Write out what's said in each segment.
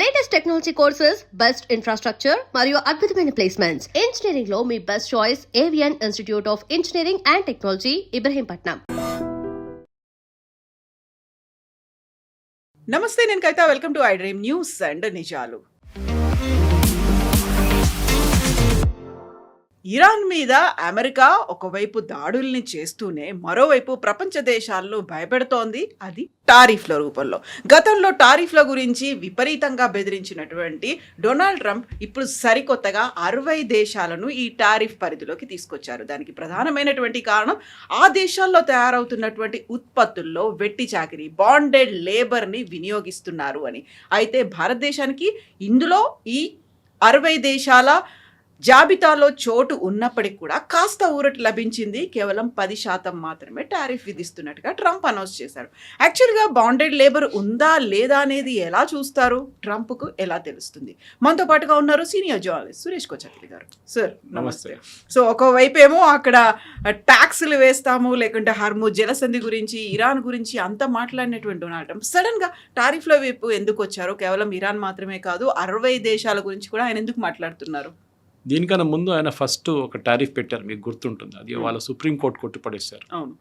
Latest technology courses, best infrastructure మరియు అద్భుతమైన placements. Engineering లో మీ best choice Avian institute of engineering and technology, Ibrahimpatnam. నమస్తే, నేను Kavitha. Welcome to I Dream news and నిజాలు. ఇరాన్ మీద అమెరికా ఒకవైపు దాడుల్ని చేస్తూనే మరోవైపు ప్రపంచ దేశాలను భయపెడుతోంది. అది టారిఫ్ల రూపంలో. గతంలో టారిఫ్ల గురించి విపరీతంగా బెదిరించినటువంటి డొనాల్డ్ ట్రంప్ ఇప్పుడు సరికొత్తగా 60 దేశాలను ఈ టారిఫ్ పరిధిలోకి తీసుకొచ్చారు. దానికి ప్రధానమైనటువంటి కారణం ఆ దేశాల్లో తయారవుతున్నటువంటి ఉత్పత్తుల్లో వెట్టి చాకిరీ, బాండెడ్ లేబర్ని వినియోగిస్తున్నారు అని. అయితే భారతదేశానికి ఇందులో ఈ 60 దేశాల జాబితాలో చోటు ఉన్నప్పటికీ కూడా కాస్త ఊరట లభించింది. కేవలం 10% మాత్రమే టారిఫ్ విధిస్తున్నట్టుగా ట్రంప్ అనౌన్స్ చేశారు. యాక్చువల్గా బాండెడ్ లేబర్ ఉందా లేదా అనేది ఎలా చూస్తారు, ట్రంప్కు ఎలా తెలుస్తుంది? మనతో పాటుగా ఉన్నారు సీనియర్ జర్నలిస్ట్ సురేష్ కోచత్రి గారు. సార్ నమస్తే. సో ఒకవైపు ఏమో అక్కడ ట్యాక్స్లు వేస్తాము, లేకుంటే హర్ముజ్ జలసంధి గురించి, ఇరాన్ గురించి అంతా మాట్లాడినటువంటి డొనాల్డ్ ట్రంప్ సడన్గా టారిఫ్ల వైపు ఎందుకు వచ్చారు? కేవలం ఇరాన్ మాత్రమే కాదు, 60 దేశాల గురించి కూడా ఆయన ఎందుకు మాట్లాడుతున్నారు? దీనికన్నా ముందు ఆయన ఫస్ట్ ఒక టారిఫ్ పెట్టారు, మీకు గుర్తుంటుంది. అది వాళ్ళ సుప్రీంకోర్టు కొట్టిపడేశారు. అవును.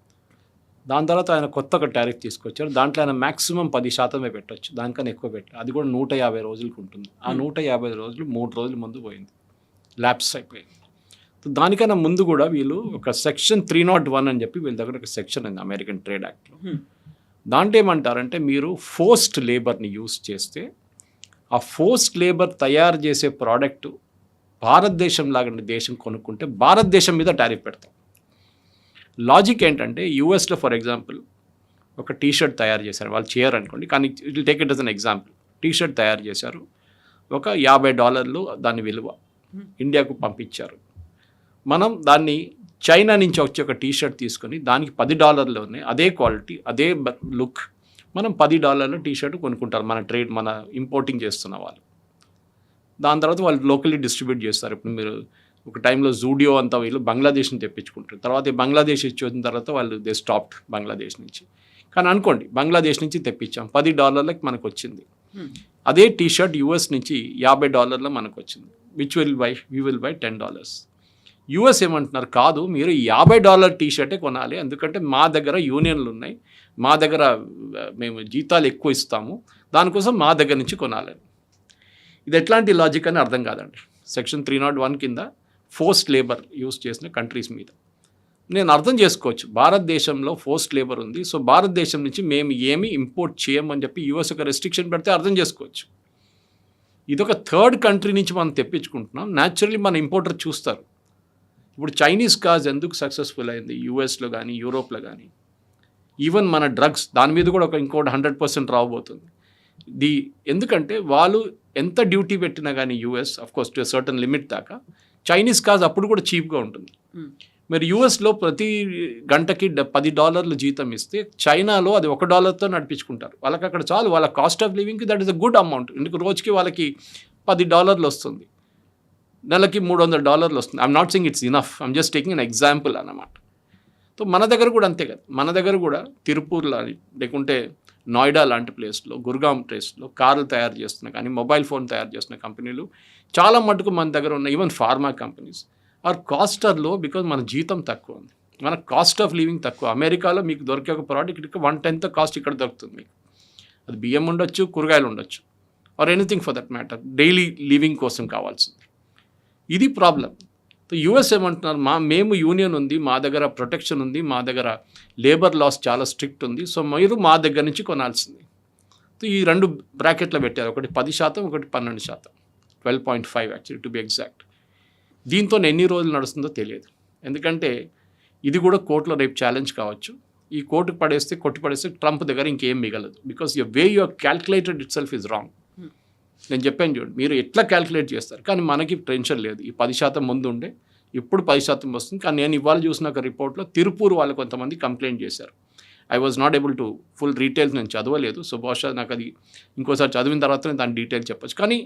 దాని తర్వాత ఆయన కొత్త ఒక టారిఫ్ తీసుకొచ్చారు. దాంట్లో ఆయన మ్యాక్సిమం 10% పెట్టచ్చు, దానికన్నా ఎక్కువ పెట్టారు. అది కూడా 150 రోజులకు ఉంటుంది. ఆ 150 రోజులు 3 రోజుల ముందు పోయింది, ల్యాప్స్ అయిపోయింది. దానికన్నా ముందు కూడా వీళ్ళు ఒక సెక్షన్ 301 అని చెప్పి వీళ్ళ దగ్గర ఒక సెక్షన్ ఉంది అమెరికన్ ట్రేడ్ యాక్ట్లో. దాంట్లో ఏమంటారంటే, మీరు ఫోర్స్డ్ లేబర్ని యూజ్ చేస్తే ఆ ఫోర్స్డ్ లేబర్ తయారు చేసే ప్రోడక్ట్ భారతదేశం లాంటి దేశం కొనుక్కుంటే భారతదేశం మీద టారిఫ్ పెడతాం. లాజిక్ ఏంటంటే, యూఎస్లో ఫర్ ఎగ్జాంపుల్ ఒక టీషర్ట్ తయారు చేశారు, వాళ్ళు చేయరు అనుకోండి, కానీ it will take it as an example. T-shirt తయారు చేశారు, ఒక $50 దాని విలువ, ఇండియాకు పంపించారు. మనం దాన్ని చైనా నుంచి వచ్చి ఒక టీషర్ట్ తీసుకొని దానికి $10లోనే అదే క్వాలిటీ, అదే లుక్, మనం $10 టీషర్ట్ కొనుక్కుంటారు మన ఇంపోర్టింగ్ చేస్తున్న వాళ్ళు. దాని తర్వాత వాళ్ళు లోకల్లీ డిస్ట్రిబ్యూట్ చేస్తారు. ఇప్పుడు మీరు ఒక టైంలో జూడియో అంతా వీళ్ళు బంగ్లాదేశ్ని తెప్పించుకుంటారు. తర్వాత ఈ బంగ్లాదేశ్ ఇచ్చి వచ్చిన తర్వాత వాళ్ళు దే స్టాప్డ్ బంగ్లాదేశ్ నుంచి. కానీ అనుకోండి, బంగ్లాదేశ్ నుంచి తెప్పించాం, $10 మనకు వచ్చింది. అదే టీషర్ట్ యూఎస్ నుంచి $50 మనకు వచ్చింది. We will buy $10. యూఎస్ ఏమంటున్నారు, కాదు మీరు $50 టీషర్టే కొనాలి, ఎందుకంటే మా దగ్గర యూనియన్లు ఉన్నాయి, మా దగ్గర మేము జీతాలు ఎక్కువ ఇస్తాము, దానికోసం మా దగ్గర నుంచి కొనాలని. ఇది ఎట్లాంటి లాజిక్ అని అర్థం కాదండి. సెక్షన్ 301 కింద ఫోర్స్డ్ లేబర్ యూస్ చేసిన కంట్రీస్ మీద నేను అర్థం చేసుకోవచ్చు, భారతదేశంలో ఫోర్స్డ్ లేబర్ ఉంది, సో భారతదేశం నుంచి మేము ఏమి ఇంపోర్ట్ చేయమని చెప్పి యూఎస్ ఒక రెస్ట్రిక్షన్ పెడితే అర్థం చేసుకోవచ్చు. ఇదొక థర్డ్ కంట్రీ నుంచి మనం తెప్పించుకుంటున్నాం, న్యాచురల్లీ మన ఇంపోర్టర్ చూస్తారు. ఇప్పుడు చైనీస్ కార్స్ ఎందుకు సక్సెస్ఫుల్ అయింది యూఎస్లో కానీ యూరోప్లో కానీ, ఈవెన్ మన డ్రగ్స్ దాని మీద కూడా ఇంకోటి 100% రాబోతుంది. ఎందుకంటే వాళ్ళు ఎంత డ్యూటీ పెట్టినా కానీ US of course to certain limit దాకా, చైనీస్ కార్స్ అప్పుడు కూడా చీప్గా ఉంటుంది. మరి యూఎస్లో ప్రతి గంటకి $10 జీతం ఇస్తే చైనాలో అది $1తో నడిపించుకుంటారు. వాళ్ళకి అక్కడ చాలు, వాళ్ళ కాస్ట్ ఆఫ్ లివింగ్కి that is a good amount. ఎందుకు రోజుకి వాళ్ళకి $10 వస్తుంది, నెలకి $300 వస్తుంది. I'm not saying it's enough, I'm just taking an example అన్నమాట. సో మన దగ్గర కూడా అంతే కదా, మన దగ్గర కూడా తిరుపూర్లో లేకుంటే నోయిడా లాంటి ప్లేస్లో, గుర్గాం ప్లేస్లో కార్లు తయారు చేస్తున్న కానీ మొబైల్ ఫోన్ తయారు చేస్తున్న కంపెనీలు చాలా మటుకు మన దగ్గర ఉన్న even pharma companies are cost are low, because మన జీతం తక్కువ ఉంది, మన కాస్ట్ ఆఫ్ లివింగ్ తక్కువ. అమెరికాలో మీకు దొరికే ఒక ప్రోడక్ట్ 1/10 కాస్ట్ ఇక్కడ దొరుకుతుంది మీకు. అది బియ్యం ఉండొచ్చు, కూరగాయలు ఉండొచ్చు, or anything for that matter, daily living కోసం కావాల్సింది. ఇది ప్రాబ్లం. యూఎస్ ఏమంటున్నారు, మేము యూనియన్ ఉంది, మా దగ్గర ప్రొటెక్షన్ ఉంది, మా దగ్గర లేబర్ లాస్ చాలా స్ట్రిక్ట్ ఉంది, సో మీరు మా దగ్గర నుంచి కొనాల్సింది. ఈ 2 బ్రాకెట్లో పెట్టారు, ఒకటి 10%, ఒకటి 12%, 12.5 యాక్చువల్లీ టు బి ఎగ్జాక్ట్. దీంతో ఎన్ని రోజులు నడుస్తుందో తెలియదు, ఎందుకంటే ఇది కూడా కోర్టులో రేపు ఛాలెంజ్ కావచ్చు. ఈ కోర్టుకు కొట్టిపడేస్తే ట్రంప్ దగ్గర ఇంకేం మిగలదు, because your way you are calculated itself is wrong. నేను చెప్పాను చూడండి, మీరు ఎట్లా క్యాల్కులేట్ చేస్తారు, కానీ మనకి టెన్షన్ లేదు. ఈ 10% ముందు ఉండే, ఇప్పుడు 10% వస్తుంది. కానీ నేను ఇవాళ చూసిన ఒక రిపోర్ట్లో తిరుపూర్ వాళ్ళు కొంతమంది కంప్లైంట్ చేశారు. I was not able to full details నేను చదవలేదు, సో బహుశా నాకు అది ఇంకోసారి చదివిన తర్వాత నేను దాని డీటెయిల్ చెప్పచ్చు. కానీ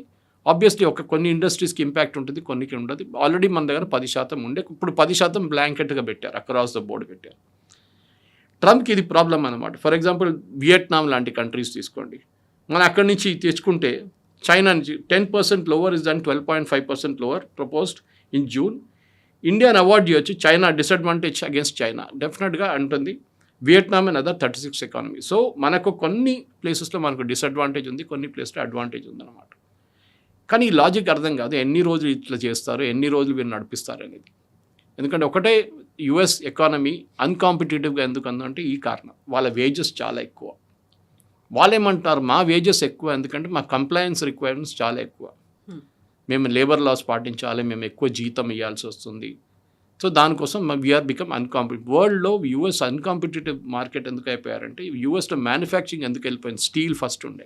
ఆబ్వియస్లీ కొన్ని ఇండస్ట్రీస్కి ఇంపాక్ట్ ఉంటుంది, కొన్నికి ఉండదు. ఆల్రెడీ మన దగ్గర 10% ఉండే, ఇప్పుడు 10% బ్లాంకెట్గా పెట్టారు, అక్రాస్ ద బోర్డు పెట్టారు. ట్రంప్కి ఇది ప్రాబ్లం అనమాట. ఫర్ ఎగ్జాంపుల్ వియట్నాం లాంటి కంట్రీస్ తీసుకోండి, మనం అక్కడి నుంచి తెచ్చుకుంటే చైనా నుంచి 10% lower is than 12.5% lower proposed in June. ఇండియాని అవార్డ్ చేయొచ్చు, చైనా డిసడ్వాంటేజ్ అగేన్స్ట్ చైనా డెఫినెట్గా అంటుంది. Vietnam and other 36 economy. So మనకు కొన్ని ప్లేసెస్లో మనకు డిసడ్వాంటేజ్ ఉంది, కొన్ని ప్లేస్లో అడ్వాంటేజ్ ఉందన్నమాట. కానీ ఈ లాజిక్ అర్థం కాదు, ఎన్ని రోజులు ఇట్లా చేస్తారు, ఎన్ని రోజులు వీరు నడిపిస్తారు అనేది. ఎందుకంటే ఒకటే యుఎస్ ఎకానమీ అన్కాంపిటేటివ్గా ఎందుకు అందంటే ఈ కారణం, వాళ్ళ వేజెస్ చాలా ఎక్కువ. వాళ్ళేమంటారు, మా వేజెస్ ఎక్కువ ఎందుకంటే మా కంప్లయన్స్ రిక్వైర్మెంట్స్ చాలా ఎక్కువ, మేము లేబర్ లాస్ పాటించాలి, మేము ఎక్కువ జీతం ఇవ్వాల్సి వస్తుంది. సో దానికోసం వీఆర్ బికమ్ అన్కాంపిటేటివ్. వరల్డ్లో యూఎస్ అన్కాంపిటేటివ్ మార్కెట్ ఎందుకు అయిపోయారంటే, యూఎస్లో మ్యానుఫ్యాక్చరింగ్ ఎందుకు వెళ్ళిపోయింది, స్టీల్ ఫస్ట్ ఉండే,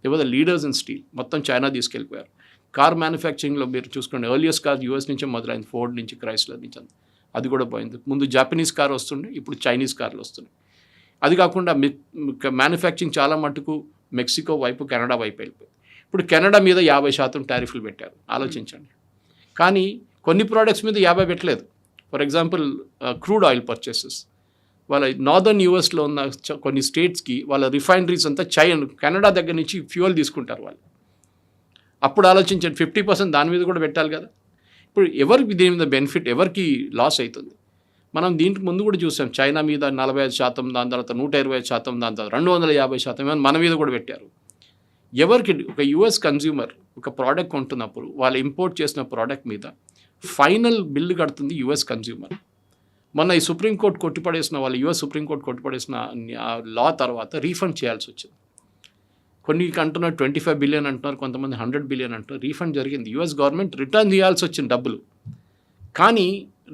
ద లీడర్స్ ఇన్ స్టీల్, మొత్తం చైనా తీసుకెళ్ళిపోయారు. కార్ మ్యానుఫ్యాక్చరింగ్లో మీరు చూసుకోండి, ఎర్లియస్ట్ కార్ యూఎస్ నుంచే మొదలైంది, ఫోర్డ్ నుంచి, క్రైస్లర్ నుంచి, అది కూడా పోయింది. ముందు జాపనీస్ కార్ వస్తుండే, ఇప్పుడు చైనీస్ కార్లు వస్తున్నాయి. అది కాకుండా మ్యానుఫ్యాక్చరింగ్ చాలా మటుకు మెక్సికో వైపు, కెనడా వైపు వెళ్ళిపోయింది. ఇప్పుడు కెనడా మీద 50% టారిఫ్లు పెట్టారు, ఆలోచించండి. కానీ కొన్ని ప్రోడక్ట్స్ మీద 50 పెట్టలేదు. For example crude oil purchases, వాళ్ళ నార్దర్న్ యూఎస్లో ఉన్న కొన్ని స్టేట్స్కి వాళ్ళ రిఫైనరీస్ అంతా కెనడా దగ్గర నుంచి ఫ్యూయల్ తీసుకుంటారు వాళ్ళు. అప్పుడు ఆలోచించండి, 50% దాని మీద కూడా పెట్టాలి కదా. ఇప్పుడు ఎవరికి దీని మీద బెనిఫిట్, ఎవరికి లాస్ అవుతుంది? మనం దీనికి ముందు కూడా చూసాం, చైనా మీద 45%, దాని తర్వాత 125%, దాని తర్వాత 250%, మన మీద కూడా పెట్టారు. ఎవరికి ఒక యుఎస్ కన్జ్యూమర్ ఒక ప్రోడక్ట్ కొంటున్నప్పుడు వాళ్ళు ఇంపోర్ట్ చేసిన ప్రోడక్ట్ మీద ఫైనల్ బిల్లు కడుతుంది యుఎస్ కన్జ్యూమర్. మొన్న ఈ సుప్రీంకోర్టు కొట్టిపడేసిన వాళ్ళు, యుఎస్ సుప్రీంకోర్టు కొట్టిపడేసిన లా తర్వాత రీఫండ్ చేయాల్సి వచ్చింది. కొన్ని అంటున్నారు 25 బిలియన్ అంటున్నారు, కొంతమంది 100 బిలియన్ అంటున్నారు. రీఫండ్ జరిగింది, యుఎస్ గవర్నమెంట్ రిటర్న్ చేయాల్సి వచ్చింది డబ్బులు. కానీ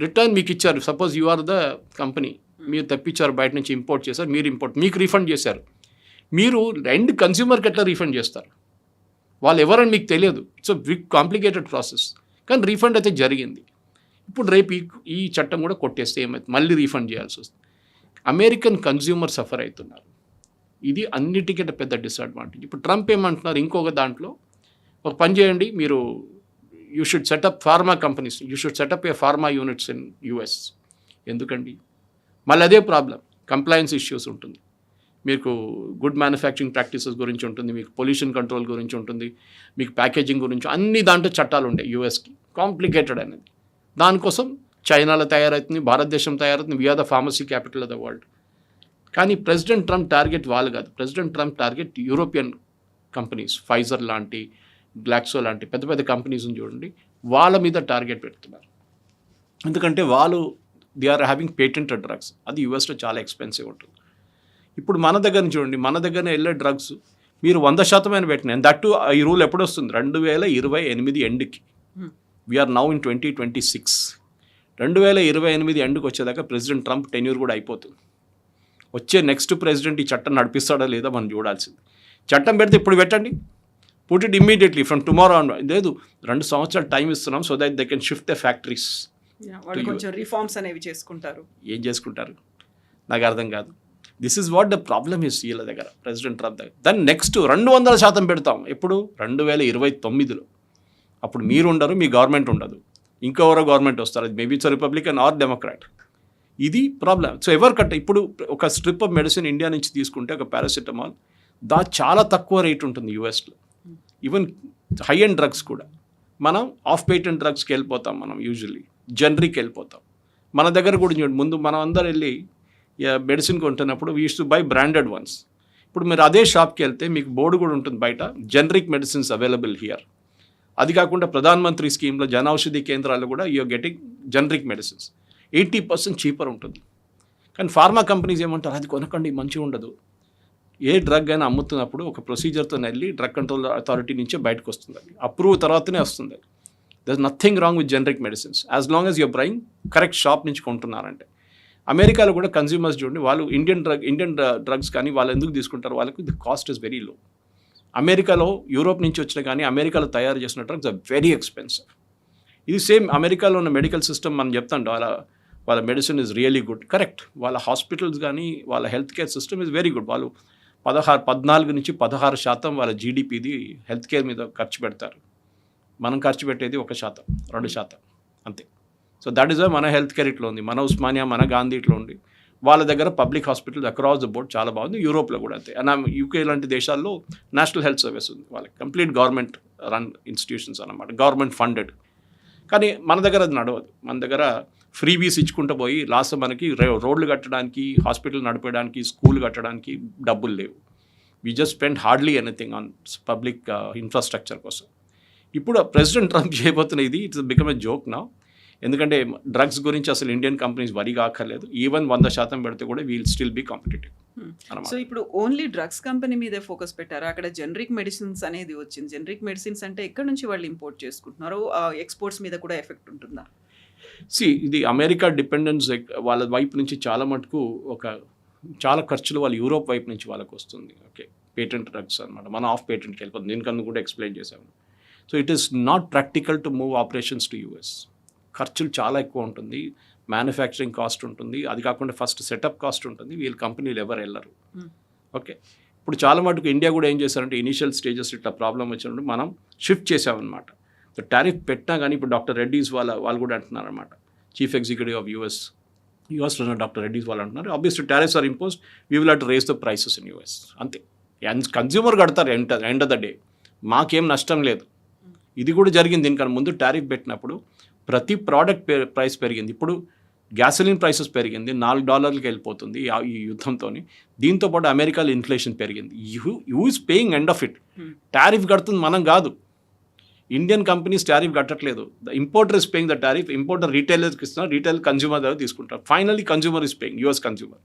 రిటర్న్ మీకు ఇచ్చారు, suppose you are the company, మీరు తెప్పించారు బయట నుంచి, ఇంపోర్ట్ చేశారు, మీరు మీకు రీఫండ్ చేశారు. మీరు ఎండ్ కన్స్యూమర్కి ఎట్లా రీఫండ్ చేస్తారు? వాళ్ళు ఎవరని మీకు తెలియదు. It's a big complicated process. కానీ రీఫండ్ అయితే జరిగింది. ఇప్పుడు రేపు ఈ చట్టం కూడా కొట్టేస్తే ఏమైతే మళ్ళీ రీఫండ్ చేయాల్సి వస్తుంది. అమెరికన్ కన్స్యూమర్ సఫర్ అవుతున్నారు. ఇది అన్నిటికంటే పెద్ద డిసడ్వాంటేజ్. ఇప్పుడు ట్రంప్ ఏమంటున్నారు, ఇంకొక దాంట్లో ఒక పని చేయండి, మీరు you should setup pharma companies, you should setup A pharma units in US. ఎందుకండి? మళ్ళీ అదే ప్రాబ్లం, కంప్లయన్స్ ఇష్యూస్ ఉంటుంది, మీకు గుడ్ మ్యానుఫ్యాక్చరింగ్ ప్రాక్టీసెస్ గురించి ఉంటుంది, మీకు పొల్యూషన్ కంట్రోల్ గురించి ఉంటుంది, మీకు ప్యాకేజింగ్ గురించి, అన్ని దాంట్లో చట్టాలు ఉండే యూఎస్కి. కాంప్లికేటెడ్ అనేది. దానికోసం చైనాలో తయారవుతుంది, భారతదేశం తయారవుతుంది, we're the pharmacy capital of the world. కానీ ప్రెసిడెంట్ ట్రంప్ టార్గెట్ వాళ్ళు కాదు, president Trump target European companies, Pfizer లాంటి, గ్లాక్సో లాంటి పెద్ద పెద్ద కంపెనీస్ని చూడండి, వాళ్ళ మీద టార్గెట్ పెడుతున్నారు. ఎందుకంటే వాళ్ళు they are having patented drugs, అది యూఎస్లో చాలా ఎక్స్పెన్సివ్ ఉంటుంది. ఇప్పుడు మన దగ్గర చూడండి, మన దగ్గర వెళ్ళే డ్రగ్స్ మీరు 100% పెట్టినాయి. దట్టు ఈ రూల్ ఎప్పుడు వస్తుంది? 2028 ఎండ్కి. We're now in 2026. 2028 ఎండ్కి వచ్చేదాకా ప్రెసిడెంట్ ట్రంప్ టెన్యూర్ కూడా అయిపోతుంది. వచ్చే నెక్స్ట్ ప్రెసిడెంట్ ఈ చట్టం నడిపిస్తాడా లేదా మనం చూడాల్సింది. చట్టం పెడితే ఇప్పుడు పెట్టండి, put it immediately from tomorrow on. లేదు, 2 సంవత్సరాలు టైం ఇస్తున్నాం, so that they can shift the factories. కొంచెం రిఫార్మ్స్ అనేవి చేసుకుంటారు. ఏం చేసుకుంటారు నాకు అర్థం కాదు. This is what the problem is వీళ్ళ దగ్గర, ప్రెసిడెంట్ ట్రంప్ దగ్గర. దాన్ని నెక్స్ట్ 200% పెడతాం. ఎప్పుడు? 2029లో. అప్పుడు మీరు ఉండరు, మీ గవర్నమెంట్ ఉండదు, ఇంకెవరో గవర్నమెంట్ వస్తారు. అది maybe it's Republican or Democrat. ఇది ప్రాబ్లం. సో ఎవరు ఇప్పుడు ఒక స్ట్రిప్ ఆఫ్ మెడిసిన్ ఇండియా నుంచి తీసుకుంటే, ఒక పారాసిటమాల్, చాలా తక్కువ రేట్ ఉంటుంది యూఎస్లో. ఈవెన్ హై అండ్ డ్రగ్స్ కూడా మనం ఆఫ్ పేటెంట్ డ్రగ్స్కి వెళ్ళిపోతాం, మనం యూజువల్లీ జనరిక్ వెళ్ళిపోతాం. మన దగ్గర కూడా చూడండి, ముందు మనం అందరు వెళ్ళి మెడిసిన్ కొంటున్నప్పుడు we used to buy branded ones. ఇప్పుడు మీరు అదే షాప్కి వెళ్తే మీకు బోర్డు కూడా ఉంటుంది బయట, జనరిక్ మెడిసిన్స్ అవైలబుల్ హియర్. అది కాకుండా ప్రధాన్ మంత్రి స్కీమ్లో జన ఔషధి కేంద్రాలు కూడా you're getting generic medicines 80% cheaper ఉంటుంది. కానీ ఫార్మా కంపెనీస్ ఏమంటారు, అది కొనకండి, మంచిగా ఉండదు. ఏ డ్రగ్ అయినా అమ్ముతున్నప్పుడు ఒక ప్రొసీజర్తో వెళ్ళి డ్రగ్ కంట్రోల్ అథారిటీ నుంచే బయటకు వస్తుంది, అది అప్రూవ్ తర్వాతనే వస్తుంది. There is nothing wrong with generic medicines as long as your buying correct shop నుంచి కొంటున్నారంటే. అమెరికాలో కూడా కన్స్యూమర్స్ చూడండి, వాళ్ళు ఇండియన్ డ్రగ్స్ కానీ వాళ్ళు ఎందుకు తీసుకుంటారు, వాళ్ళకి the cost is very low. అమెరికాలో యూరోప్ నుంచి వచ్చిన కానీ అమెరికాలో తయారు చేసిన డ్రగ్స్ ఆర్ వెరీ ఎక్స్పెన్సివ్. ఇది సేమ్ అమెరికాలో ఉన్న మెడికల్ సిస్టమ్ మనం చెప్తాం, వాళ్ళ medicine is really good, correct. వాళ్ళ హాస్పిటల్స్ కానీ వాళ్ళ health care system is very good. వాళ్ళు 14 నుంచి 16% వాళ్ళ జీడిపిది హెల్త్ కేర్ మీద ఖర్చు పెడతారు. మనం ఖర్చు పెట్టేది 1%, 2% అంతే. సో దట్ ఈస్ మన హెల్త్ కేర్ ఇట్లా ఉంది, మన ఉస్మానియా, మన గాంధీ ఇట్లా ఉంది. వాళ్ళ దగ్గర public hospitals across the board చాలా బాగుంది. యూరోప్లో కూడా అంతే. అండ్ యూకే లాంటి దేశాల్లో నేషనల్ హెల్త్ సర్వీస్ ఉంది, వాళ్ళకి కంప్లీట్ గవర్నమెంట్ రన్ ఇన్స్టిట్యూషన్స్ అన్నమాట, గవర్నమెంట్ ఫండెడ్. కానీ మన దగ్గర అది నడవదు. మన దగ్గర ఫ్రీబీస్ ఇచ్చుకుంటూ పోయి లాస్ట్ మనకి రోడ్లు కట్టడానికి, హాస్పిటల్ నడిపేయడానికి, స్కూల్ కట్టడానికి డబ్బులు లేవు. We just spend hardly anything on public infrastructure కోసం. ఇప్పుడు ప్రెసిడెంట్ ట్రంప్ చేయబోతున్న ఇది ఇట్స్ బికమ్ ఎ జోక్ నా. ఎందుకంటే డ్రగ్స్ గురించి అసలు ఇండియన్ కంపెనీస్ వరి కాక్కర్లేదు. ఈవెన్ 100% పెడితే కూడా we'll still be competitive. So ఇప్పుడు ఓన్లీ డ్రగ్స్ కంపెనీ మీదే ఫోకస్ పెట్టారు. అక్కడ జనరిక్ మెడిసిన్స్ అనేది వచ్చింది. జనరిక్ మెడిసిన్స్ అంటే ఎక్కడి నుంచి వాళ్ళు ఇంపోర్ట్ చేసుకుంటున్నారు? ఎక్స్పోర్ట్స్ మీద కూడా ఎఫెక్ట్ ఉంటుందా? ఇది అమెరికా డిపెండెన్స్ వాళ్ళ వైపు నుంచి చాలా మటుకు చాలా ఖర్చులు వాళ్ళు యూరోప్ వైపు నుంచి వాళ్ళకి వస్తుంది. ఓకే, పేటెంట్ డ్రగ్స్ అనమాట, మనం ఆఫ్ పేటెంట్కి వెళ్ళిపోతుంది. దీనికన్నా కూడా ఎక్స్ప్లెయిన్ చేశాము. So it is not practical to move operations to US. ఖర్చులు చాలా ఎక్కువ ఉంటుంది, మ్యానుఫ్యాక్చరింగ్ కాస్ట్ ఉంటుంది, అది కాకుండా ఫస్ట్ సెటప్ కాస్ట్ ఉంటుంది. వీళ్ళ కంపెనీలు ఎవరు వెళ్ళరు. ఓకే, ఇప్పుడు చాలా మటుకు ఇండియా కూడా ఏం చేశారంటే ఇనీషియల్ స్టేజెస్ ఇట్లా ప్రాబ్లం వచ్చినప్పుడు మనం షిఫ్ట్ చేసామన్నమాట. టారిఫ్ పెట్టినా కానీ ఇప్పుడు డాక్టర్ రెడ్డీస్ వాళ్ళు కూడా అంటున్నారు అనమాట, చీఫ్ ఎగ్జిక్యూటివ్ ఆఫ్ యూఎస్లో డాక్టర్ రెడ్డీస్ వాళ్ళు అంటున్నారు, obviously tariffs are impose, we will have to raise the prices in US. అంతే, కన్జ్యూమర్ కడతారు ఎండ్ ఆఫ్ ద డే, మాకేం నష్టం లేదు. ఇది కూడా జరిగింది. దీనికన్నా ముందు టారిఫ్ పెట్టినప్పుడు ప్రతి ప్రోడక్ట్ ప్రైస్ పెరిగింది. ఇప్పుడు గ్యాసోలిన్ ప్రైసెస్ పెరిగింది, $4 వెళ్ళిపోతుంది ఈ యుద్ధంతో. దీంతోపాటు అమెరికాలో ఇన్ఫ్లేషన్ పెరిగింది. You is paying end of it. Tariff కడుతుంది మనం కాదు, ఇండియన్ కంపెనీస్ టారిఫ్ కట్టట్లేదు. The importer is paying the tariff. Importer రీటైలర్కి ఇస్తున్నారు, రీటైల్ కన్జ్యూమర్ దగ్గర తీసుకుంటారు. Finally consumer is paying, US consumer.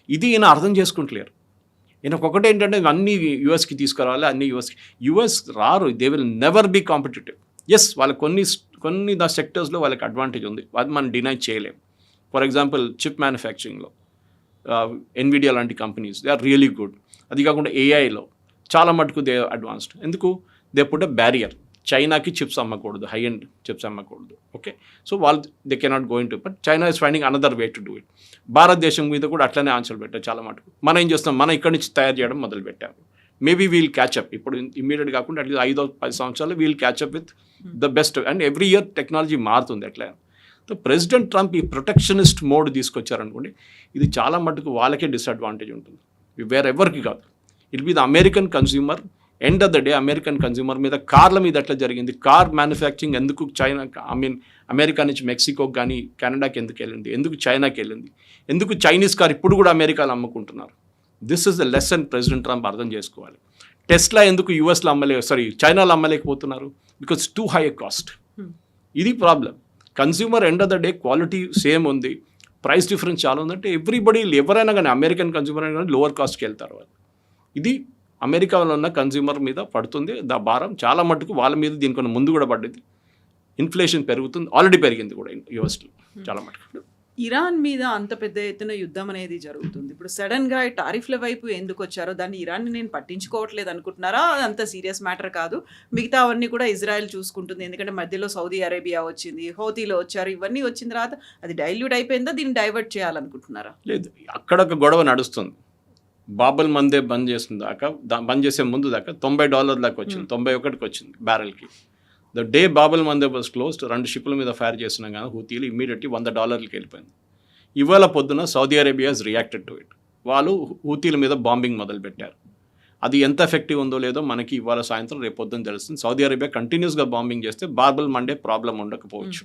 ఇది ఈయన అర్థం చేసుకుంటలేరు. ఈయనకు ఒకటి ఏంటంటే అన్నీ యూఎస్కి తీసుకురావాలి, అన్నీ యూఎస్ రారు. They will never be competitive. Yes, వాళ్ళకి కొన్ని సెక్టర్స్లో వాళ్ళకి అడ్వాంటేజ్ ఉంది, అది మనం డినై చేయలేం. ఫర్ ఎగ్జాంపుల్ చిప్ మ్యానుఫ్యాక్చరింగ్లో ఎన్విడియా లాంటి companies they are really good. అది కాకుండా ఏఐలో చాలా మటుకు దే అడ్వాన్స్డ్. ఎందుకు? They put a barrier. చైనాకి చిప్స్ అమ్మకూడదు, హై ఎండ్ చిప్స్ అమ్మకూడదు. ఓకే, సో వాళ్ళు they cannot going to, but China is finding another way to do it. భారతదేశం మీద కూడా అట్లనే ఆన్సర్లు పెట్టారు చాలా మటుకు. మనం ఏం చేస్తాం, మనం ఇక్కడి నుంచి తయారు చేయడం మొదలు పెట్టాము. Maybe we'll catch up. ఇప్పుడు ఇమీడియట్ కాకుండా అట్లీస్ట్ 5-10 సంవత్సరాలు we'll catch up with the best. And every year technology మారుతుంది ఎట్లా. సో ప్రెసిడెంట్ ట్రంప్ ఈ ప్రొటెక్షనిస్ట్ మోడ్ తీసుకొచ్చారనుకోండి, ఇది చాలా మటుకు వాళ్ళకే డిసడ్వాంటేజ్ ఉంటుంది, వేరెవరికి కాదు. It be the American consumer. End of the day American consumer మీద, కార్ల మీద ఎట్లా జరిగింది, కార్ మ్యానుఫ్యాక్చరింగ్ ఎందుకు అమెరికా నుంచి మెక్సికోకి కానీ కెనడాకి ఎందుకు వెళ్ళింది, ఎందుకు చైనాకి వెళ్ళింది, ఎందుకు చైనీస్ కార్ ఇప్పుడు కూడా అమెరికాలో అమ్ముకుంటున్నారు. This is the lesson president Trump అర్థం చేసుకోవాలి. టెస్లా ఎందుకు యూఎస్లో చైనాలో అమ్మలేకపోతున్నారు? Because too high cost. ఇది problem. Consumer end of the day quality same ఉంది, ప్రైస్ డిఫరెన్స్ చాలా ఉందంటే ఎవరైనా కానీ అమెరికన్ కన్స్యూమర్ అయినా కానీ లోవర్ కాస్ట్కి వెళ్తారు వాళ్ళు. ఇది అమెరికాలో ఉన్న కన్స్యూమర్ మీద పడుతుంది భారం చాలా మటుకు. వాళ్ళ మీద దీనికన్నా ముందు కూడా పడ్డది. ఇన్ఫ్లేషన్ పెరుగుతుంది, ఆల్రెడీ పెరిగింది కూడా యూఎస్లో చాలా మటుకు. ఇరాన్ మీద అంత పెద్ద ఎత్తున యుద్ధం అనేది జరుగుతుంది. ఇప్పుడు సడన్గా టారిఫ్ల వైపు ఎందుకు వచ్చారో, దాన్ని ఇరాన్ని నేను పట్టించుకోవట్లేదు అనుకుంటున్నారా? అంత సీరియస్ మ్యాటర్ కాదు, మిగతా అవన్నీ కూడా ఇజ్రాయెల్ చూసుకుంటుంది. ఎందుకంటే మధ్యలో సౌదీ అరేబియా వచ్చింది, హౌతీలో వచ్చారు, ఇవన్నీ వచ్చిన తర్వాత అది డైల్యూట్ అయిపోయిందా, దీన్ని డైవర్ట్ చేయాలనుకుంటున్నారా? లేదు, అక్కడ ఒక గొడవ నడుస్తుంది. బాబుల్ మందే బంద్ చేసిన దాకా, బంద్ చేసే ముందు దాకా $90 దాకా వచ్చింది, 91కి వచ్చింది బ్యారెల్కి. ద డే బాబుల్ మందే వాజ్ క్లోజ్డ్, 2 షిప్ల మీద ఫైర్ చేసినా కానీ హూతీలు ఇమ్మీడియట్లీ $100కి వెళ్ళిపోయింది. ఇవాళ పొద్దున Saudi Arabia has reacted to it. వాళ్ళు హూతీల మీద బాంబింగ్ మొదలుపెట్టారు. అది ఎంత ఎఫెక్టివ్ ఉందో లేదో మనకి ఇవాళ సాయంత్రం రేపు పొద్దున తెలుస్తుంది. సౌదీ అరేబియా కంటిన్యూస్గా బాంబింగ్ చేస్తే బాబుల్ మండే ప్రాబ్లం ఉండకపోవచ్చు.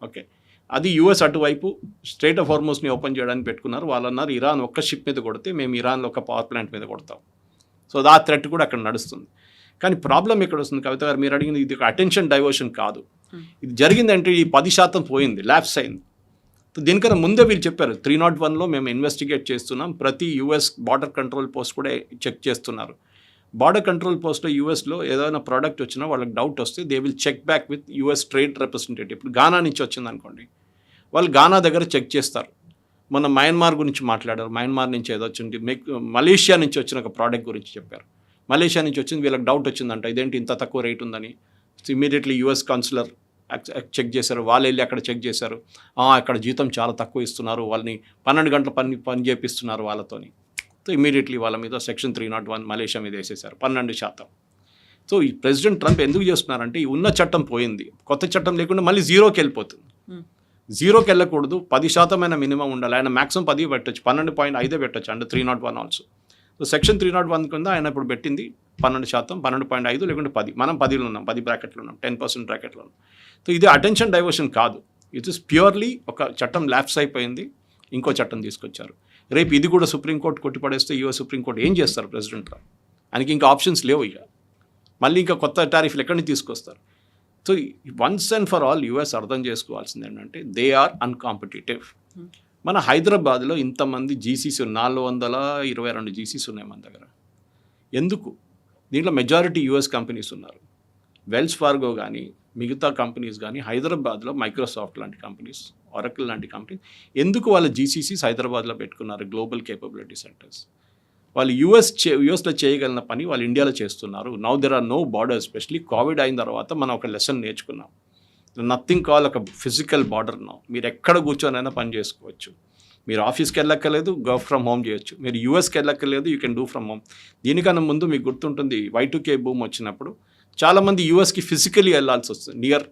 ఓకే, అది యూఎస్ అటువైపు స్ట్రైట్ ఆఫ్ హార్మోస్ని ఓపెన్ చేయడానికి పెట్టుకున్నారు. వాళ్ళు అన్నారు ఇరాన్ ఒక్క షిప్ మీద కొడితే మేము ఇరాన్లో ఒక పవర్ ప్లాంట్ మీద కొడతాం. సో ఆ థ్రెట్ కూడా అక్కడ నడుస్తుంది. కానీ ప్రాబ్లం ఎక్కడ వస్తుంది కవిత గారు, మీరు అడిగింది ఇది ఒక అటెన్షన్ డైవర్షన్ కాదు. ఇది జరిగిందంటే ఈ 10% పోయింది, ల్యాప్స్ అయింది. దీనికన్నా ముందే వీళ్ళు చెప్పారు 301లో మేము ఇన్వెస్టిగేట్ చేస్తున్నాం, ప్రతి యూఎస్ బార్డర్ కంట్రోల్ పోస్ట్ కూడా చెక్ చేస్తున్నారు. బార్డర్ కంట్రోల్ పోస్ట్లో యూఎస్లో ఏదైనా ప్రోడక్ట్ వచ్చినా వాళ్ళకి డౌట్ వస్తే they will check back with US trade representative. ఇప్పుడు గానా నుంచి వచ్చింది అనుకోండి, వాళ్ళు గానా దగ్గర చెక్ చేస్తారు. మొన్న మయన్మార్ గురించి మాట్లాడారు, మయన్మార్ నుంచి ఏదో వచ్చింది. మలేషియా నుంచి వచ్చిన ఒక ప్రోడక్ట్ గురించి చెప్పారు. మలేషియా నుంచి వచ్చింది, వీళ్ళకి డౌట్ వచ్చిందంట ఇదేంటి ఇంత తక్కువ రేట్ ఉందని. ఇమీడియట్లీ యూఎస్ కౌన్సిలర్ చెక్ చేశారు, వాళ్ళు వెళ్ళి అక్కడ చెక్ చేశారు. అక్కడ జీతం చాలా తక్కువ ఇస్తున్నారు, వాళ్ళని 12 గంటల పని చేపిస్తున్నారు వాళ్ళతోని. సో ఇమీడియట్లీ వాళ్ళ మీద సెక్షన్ 301 మలేషియా మీద వేసేశారు 12%. సో ఈ ప్రెసిడెంట్ ట్రంప్ ఎందుకు చేస్తున్నారంటే ఈ ఉన్న చట్టం పోయింది, కొత్త చట్టం లేకుండా మళ్ళీ 0కి వెళ్ళిపోతుంది. 0కి వెళ్ళకూడదు, 10% మినిమం ఉండాలి. ఆయన మ్యాక్సిమం 10 పెట్టచ్చు, 12.5 పెట్టచ్చు అండ్ 301 ఆల్సో. సో సెక్షన్ 301 కింద ఆయన ఇప్పుడు పెట్టింది 12%, 12.5 లేకుంటే 10, మనం 10లో ఉన్నాం, 10 బ్రాకెట్లో ఉన్నాం, 10% బ్రాకెట్లో ఉన్నాం. సో ఇది అటెన్షన్ డైవర్షన్ కాదు, ఇట్ ఇస్ ప్యూర్లీ ఒక చట్టం ల్యాప్స్ అయిపోయింది, ఇంకో చట్టం తీసుకొచ్చారు. రేపు ఇది కూడా సుప్రీంకోర్టు కొట్టిపడేస్తే యుఎస్ సుప్రీంకోర్టు ఏం చేస్తారు ప్రెసిడెంట్ ట్రంప్? ఆయనకి ఇంకా ఆప్షన్స్ లేవు, ఇక మళ్ళీ ఇంకా కొత్త టారిఫ్లు ఎక్కడి నుంచి తీసుకొస్తారు? So once and for all US అర్థం చేసుకోవాల్సింది ఏంటంటే దే ఆర్ అన్కాంపిటేటివ్. మన హైదరాబాద్లో ఇంతమంది జీసీసీ 422 జీసీసీ ఉన్నాయి మన దగ్గర. ఎందుకు? దీంట్లో మెజారిటీ యుఎస్ కంపెనీస్ ఉన్నారు. వెల్స్ ఫార్గో కానీ మిగతా కంపెనీస్ కానీ హైదరాబాద్లో మైక్రోసాఫ్ట్ లాంటి కంపెనీస్, ఒరాకిల్ లాంటి కంపెనీస్ ఎందుకు వాళ్ళ జీసీసీస్ హైదరాబాద్లో పెట్టుకున్నారు? Global capability centres. వాళ్ళు యూఎస్లో చేయగలిగిన పని వాళ్ళు ఇండియాలో చేస్తున్నారు. Now there are no borders. Especially COVID అయిన తర్వాత మనం ఒక లెసన్ నేర్చుకున్నాం, నథింగ్ కాల్ ఒక ఫిజికల్ బార్డర్. నౌ మీరు ఎక్కడ కూర్చొనైనా పని చేసుకోవచ్చు. మీరు ఆఫీస్కి వెళ్ళక్కర్లేదు, వర్క్ ఫ్రమ్ హోమ్ చేయొచ్చు. మీరు యూఎస్కి వెళ్ళక్కర్లేదు, you can do from home. దీనికన్నా ముందు మీకు గుర్తుంటుంది, Y2K బూమ్ వచ్చినప్పుడు చాలామంది యూఎస్కి ఫిజికలీ వెళ్ళాల్సి వస్తుంది నియర్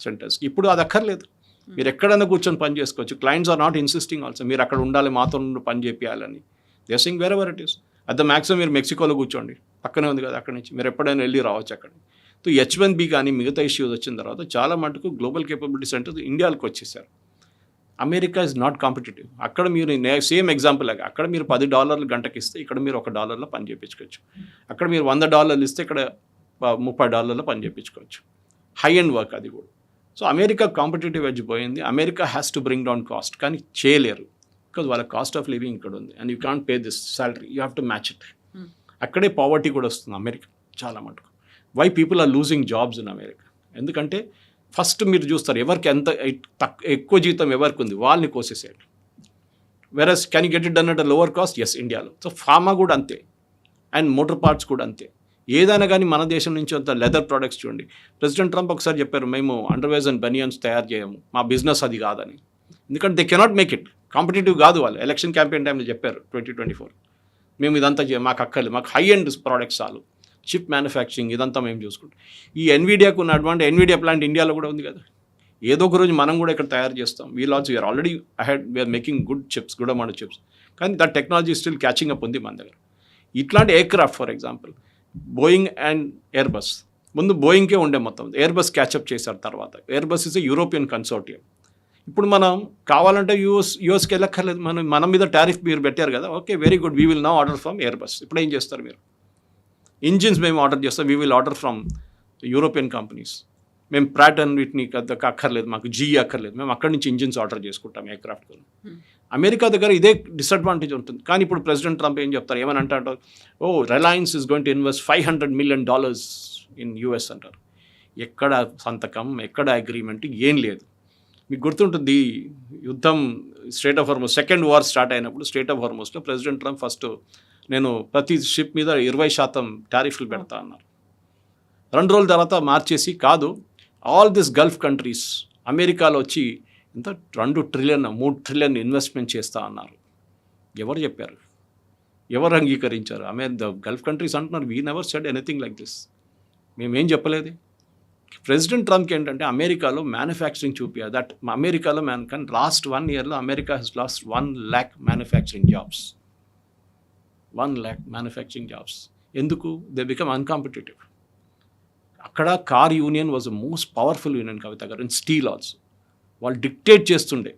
సెంటర్స్కి. ఇప్పుడు అది అక్కర్లేదు, మీరు ఎక్కడైనా కూర్చొని పని చేసుకోవచ్చు. Clients are not insisting also మీరు అక్కడ ఉండాలి, మాతో పని చేయాలని. They are saying wherever it is. At the maximum మీరు మెక్సికోలో కూర్చోండి, పక్కనే ఉంది కదా, అక్కడి నుంచి మీరు ఎప్పుడైనా వెళ్ళి రావచ్చు అక్కడ. సో H1B కానీ మిగతా ఇష్యూస్ వచ్చిన తర్వాత చాలా మటుకు గ్లోబల్ కేపబిలిటీ సెంటర్స్ ఇండియాకి వచ్చేసారు. America is not competitive. అక్కడ మీరు సేమ్ ఎగ్జాంపుల్ లాగా అక్కడ మీరు $10 గంటకి ఇస్తే ఇక్కడ మీరు $1 పని చేయించుకోవచ్చు. అక్కడ మీరు $100 ఇస్తే ఇక్కడ $30 పని చేయించుకోవచ్చు. హై అండ్ వర్క్ అది కూడా. సో అమెరికా కాంపిటేటివ్ ఎడ్జ్ పోయింది. America has to bring down cost, కానీ చేయలేరు. బికాజ్ వాళ్ళ కాస్ట్ ఆఫ్ లివింగ్ ఇక్కడ ఉంది and you can't pay this salary, you have to match it. అక్కడే పావర్టీ కూడా వస్తుంది అమెరికా చాలా మటుకు. Why people are losing jobs in America? ఎందుకంటే ఫస్ట్ మీరు చూస్తారు ఎవరికి ఎంత ఎక్కువ జీతం ఎవరికి ఉంది వాళ్ళని కోసేసేయండి. Versus can you get it done at lower cost? Yes, ఇండియాలో. సో ఫార్మా కూడా అంతే, అండ్ మోటార్ పార్ట్స్ కూడా అంతే. ఏదైనా కానీ మన దేశం నుంచి అంత లెదర్ ప్రోడక్ట్స్ చూడండి. ప్రెసిడెంట్ ట్రంప్ ఒకసారి చెప్పారు, మేము అండర్వేర్స్ అండ్ బనియన్స్ తయారు చేయము, మా బిజినెస్ అది కాదని. ఎందుకంటే they cannot make it, competitive కాదు. వాళ్ళు ఎలక్షన్ క్యాంపెయిన్ టైంలో చెప్పారు 2024 మేము ఇదంతా మాకు అక్కర్లేదు, మాకు హై ఎండ్ ప్రోడక్ట్స్ చాలు, చిప్ మ్యానుఫ్యాక్చరింగ్ ఇదంతా మేము చూసుకుంటాం. ఈ ఎన్విడియాకు ఉన్న అడ్వాంటేజ్, ఎన్విడియా ప్లాంట్ ఇండియాలో కూడా ఉంది కదా, ఏదో ఒక రోజు మనం కూడా ఇక్కడ తయారు చేస్తాం. We'll also we're already ahead, we're making good chips, good amount of chips. కానీ that technology still catching up ఉంది మన దగ్గర. ఇట్లాంటి aircraft for example Boeing and Airbus, ముందు బోయింగ్కే ఉండే మొత్తం, ఎయిర్బస్ క్యాచప్ చేశారు తర్వాత. Airbus is a European consortium. ఇప్పుడు మనం కావాలంటే యూఎస్కి వెళ్ళక్కర్లేదు, మన మీద టారిఫ్ మీరు పెట్టారు కదా, okay very good, we will now order from Airbus. ఇప్పుడు ఏం చేస్తారు మీరు? ఇంజిన్స్ మేము ఆర్డర్ చేస్తాం, we will order from European companies. మేము ప్రాట్ అండ్ వీటిని అక్కర్లేదు, మాకు GE అక్కర్లేదు, మేము అక్కడి నుంచి ఇంజిన్స్ ఆర్డర్ చేసుకుంటాం ఎయిర్క్రాఫ్ట్. అమెరికా దగ్గర ఇదే డిసడ్వాంటేజ్ ఉంటుంది. కానీ ఇప్పుడు ప్రెసిడెంట్ ట్రంప్ ఏం చెప్తారు, ఏమని అంటారు? Reliance is going to invest $500 million in US అంటారు. ఎక్కడ సంతకం, ఎక్కడ అగ్రిమెంట్, ఏం లేదు. మీకు గుర్తుంటుంది యుద్ధం strait of Hormuz, second war start అయినప్పుడు స్ట్రేట్ ఆఫ్ హార్మోస్లో ప్రెసిడెంట్ ట్రంప్ ఫస్ట్ నేను ప్రతి షిప్ మీద 20% టారిఫ్లు పెడతా అన్నారు. 2 రోజుల తర్వాత మార్చేసి కాదు, ఆల్ దిస్ గల్ఫ్ కంట్రీస్ అమెరికాలో వచ్చి ఎంత 2 ట్రిలియన్ 3 ట్రిలియన్ ఇన్వెస్ట్మెంట్ చేస్తా అన్నారు. ఎవరు చెప్పారు? ఎవరు అంగీకరించారు? ద గల్ఫ్ కంట్రీస్ అంటున్నారు, we never said anything like this. మేమేం చెప్పలేదు. ప్రెసిడెంట్ ట్రంప్కి ఏంటంటే అమెరికాలో మ్యానుఫ్యాక్చరింగ్ చూపించారు. దట్ అమెరికాలో కానీ లాస్ట్ 1 yearలో అమెరికా has lost 1 lakh manufacturing jobs. 1 lakh manufacturing jobs. ఎందుకు? They become uncompetitive. అక్కడ car union was the most powerful union Kavitha garu, and steel also. వాళ్ళు డిక్టేట్ చేస్తుండే